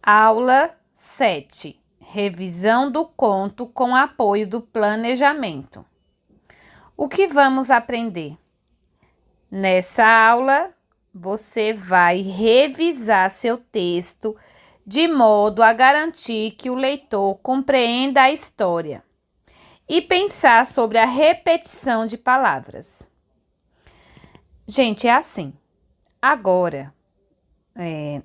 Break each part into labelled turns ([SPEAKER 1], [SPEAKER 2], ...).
[SPEAKER 1] Aula 7. Revisão do conto com apoio do planejamento. O que vamos aprender? Nessa aula, você vai revisar seu texto de modo a garantir que o leitor compreenda a história e pensar sobre a repetição de palavras. Gente, é assim. Agora,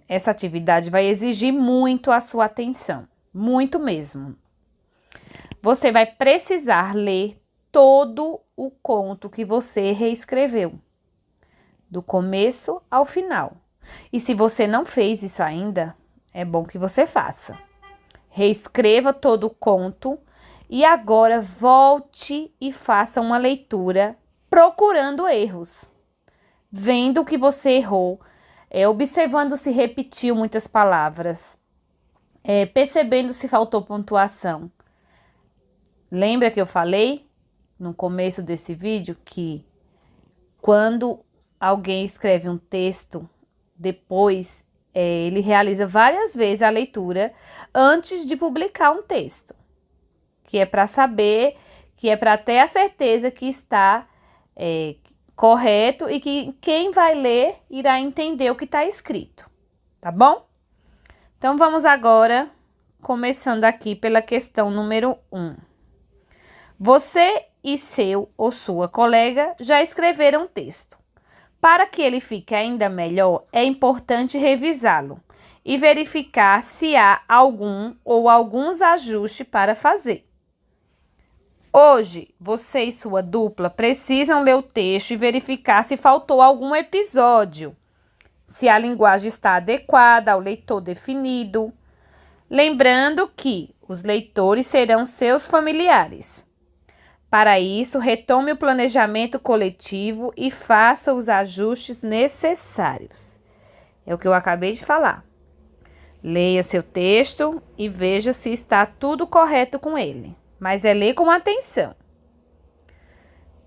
[SPEAKER 1] essa atividade vai exigir muito a sua atenção, muito mesmo. Você vai precisar ler todo o conto que você reescreveu, do começo ao final. E se você não fez isso ainda, é bom que você faça. Reescreva todo o conto e agora volte e faça uma leitura procurando erros, vendo o que você errou, observando se repetiu muitas palavras, percebendo se faltou pontuação. Lembra que eu falei no começo desse vídeo que quando alguém escreve um texto, depois ele realiza várias vezes a leitura antes de publicar um texto, que é para saber, que é para ter a certeza que está correto e que quem vai ler irá entender o que está escrito, tá bom? Então, vamos agora, começando aqui pela questão número 1. Você e seu ou sua colega já escreveram o texto. Para que ele fique ainda melhor, é importante revisá-lo e verificar se há algum ou alguns ajustes para fazer. Hoje, você e sua dupla precisam ler o texto e verificar se faltou algum episódio, se a linguagem está adequada ao leitor definido. Lembrando que os leitores serão seus familiares. Para isso, retome o planejamento coletivo e faça os ajustes necessários. É o que eu acabei de falar. Leia seu texto e veja se está tudo correto com ele. Mas ler com atenção.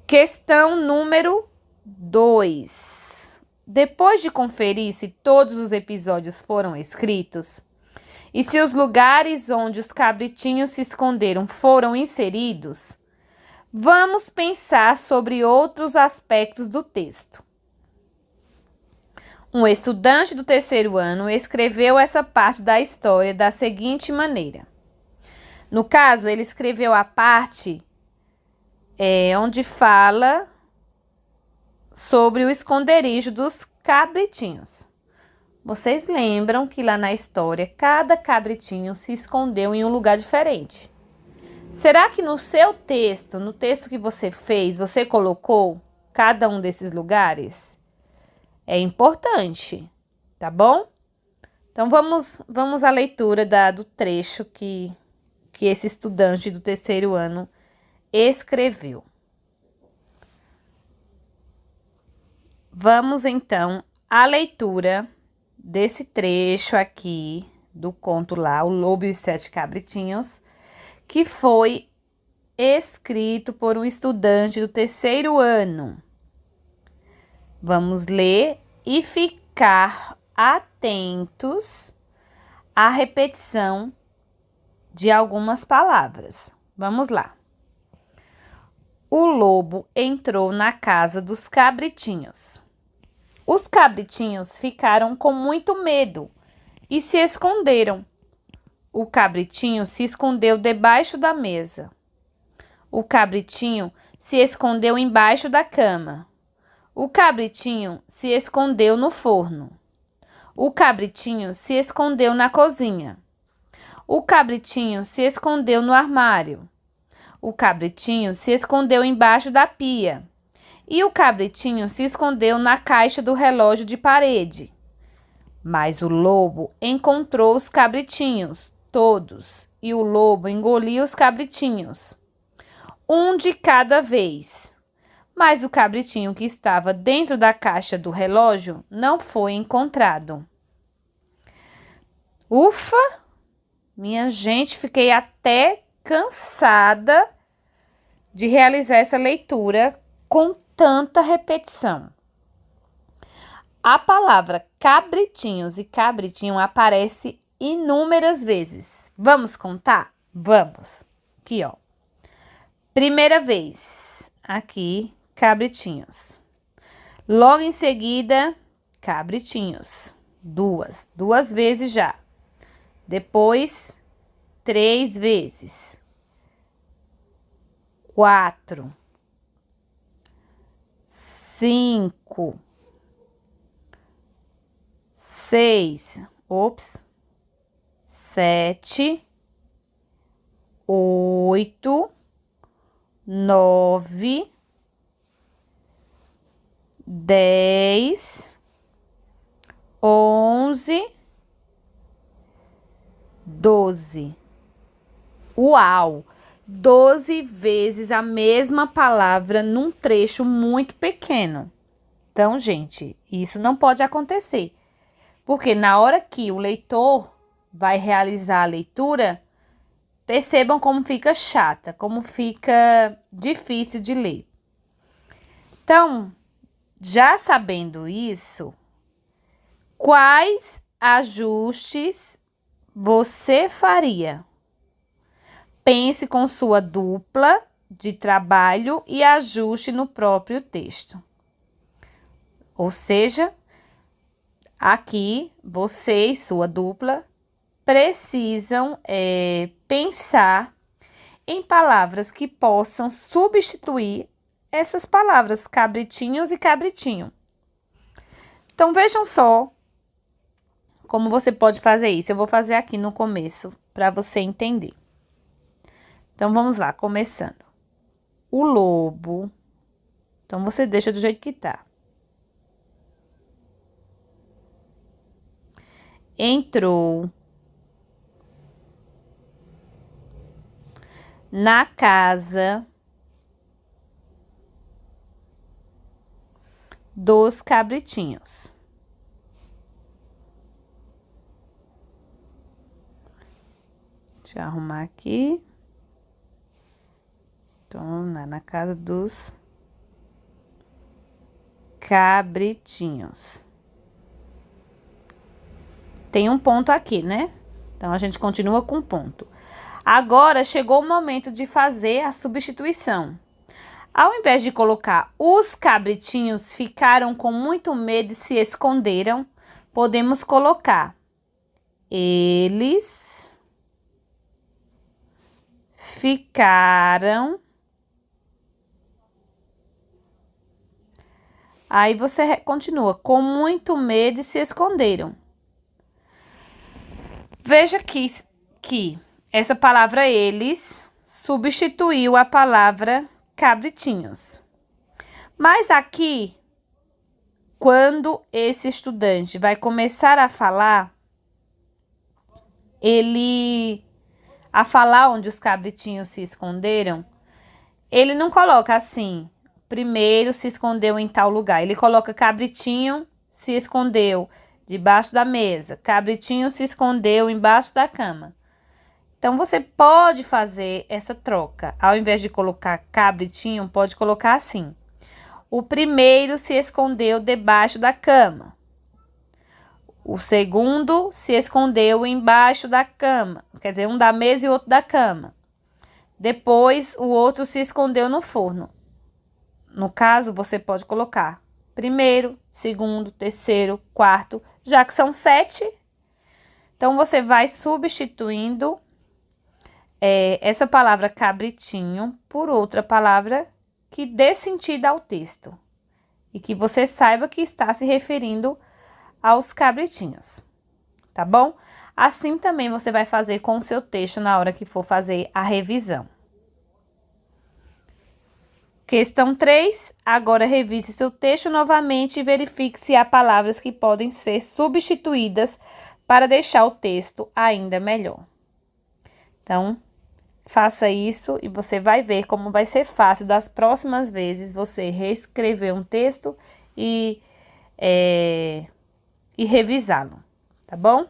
[SPEAKER 1] Questão número 2. Depois de conferir se todos os episódios foram escritos e se os lugares onde os cabritinhos se esconderam foram inseridos, vamos pensar sobre outros aspectos do texto. Um estudante do 3º ano escreveu essa parte da história da seguinte maneira. No caso, ele escreveu a parte onde fala sobre o esconderijo dos cabritinhos. Vocês lembram que lá na história, cada cabritinho se escondeu em um lugar diferente. Será que no seu texto, no texto que você fez, você colocou cada um desses lugares? É importante, tá bom? Então, vamos à leitura do trecho que esse estudante do 3º ano escreveu. Vamos, então, à leitura desse trecho aqui do conto lá, O Lobo e os 7 Cabritinhos, que foi escrito por um estudante do 3º ano. Vamos ler e ficar atentos à repetição de algumas palavras. Vamos lá. O lobo entrou na casa dos cabritinhos. Os cabritinhos ficaram com muito medo e se esconderam. O cabritinho se escondeu debaixo da mesa. O cabritinho se escondeu embaixo da cama. O cabritinho se escondeu no forno. O cabritinho se escondeu na cozinha. O cabritinho se escondeu no armário. O cabritinho se escondeu embaixo da pia. E o cabritinho se escondeu na caixa do relógio de parede. Mas o lobo encontrou os cabritinhos, todos, e o lobo engoliu os cabritinhos, um de cada vez. Mas o cabritinho que estava dentro da caixa do relógio não foi encontrado. Ufa! Minha gente, fiquei até cansada de realizar essa leitura com tanta repetição. A palavra cabritinhos e cabritinho aparece inúmeras vezes. Vamos contar? Vamos. Aqui, ó. Primeira vez, aqui, cabritinhos. Logo em seguida, cabritinhos. Duas vezes já. Depois, 3 vezes. 4, 5, 6, 7, 8, 9, 10, 11, 12. Uau! 12 vezes a mesma palavra num trecho muito pequeno. Então, gente, isso não pode acontecer. Porque na hora que o leitor vai realizar a leitura, percebam como fica chata, como fica difícil de ler. Então, já sabendo isso, quais ajustes você faria? Pense com sua dupla de trabalho e ajuste no próprio texto. Ou seja, aqui você e sua dupla precisam pensar em palavras que possam substituir essas palavras cabritinhos e cabritinho. Então, vejam só como você pode fazer isso. Eu vou fazer aqui no começo para você entender. Então, vamos lá, começando. O lobo. Então, você deixa do jeito que tá. Entrou na casa dos cabritinhos. Deixa eu arrumar aqui. Então, na casa dos cabritinhos. Tem um ponto aqui, né? Então, a gente continua com ponto. Agora, chegou o momento de fazer a substituição. Ao invés de colocar os cabritinhos ficaram com muito medo e se esconderam, podemos colocar eles ficaram. Aí você continua, com muito medo e se esconderam. Veja que essa palavra eles substituiu a palavra cabritinhos. Mas aqui, quando esse estudante vai começar a falar, a falar onde os cabritinhos se esconderam, ele não coloca assim, primeiro se escondeu em tal lugar. Ele coloca cabritinho se escondeu debaixo da mesa, cabritinho se escondeu embaixo da cama. Então, você pode fazer essa troca. Ao invés de colocar cabritinho, pode colocar assim. O primeiro se escondeu debaixo da cama. O segundo se escondeu embaixo da cama. Quer dizer, um da mesa e outro da cama. Depois, o outro se escondeu no forno. No caso, você pode colocar primeiro, segundo, terceiro, quarto, já que são 7. Então, você vai substituindo essa palavra cabritinho por outra palavra que dê sentido ao texto. E que você saiba que está se referindo aos cabritinhos. Tá bom? Assim também você vai fazer com o seu texto na hora que for fazer a revisão. Questão 3. Agora revise seu texto novamente e verifique se há palavras que podem ser substituídas para deixar o texto ainda melhor. Então, faça isso e você vai ver como vai ser fácil das próximas vezes você reescrever um texto e revisá-lo, tá bom?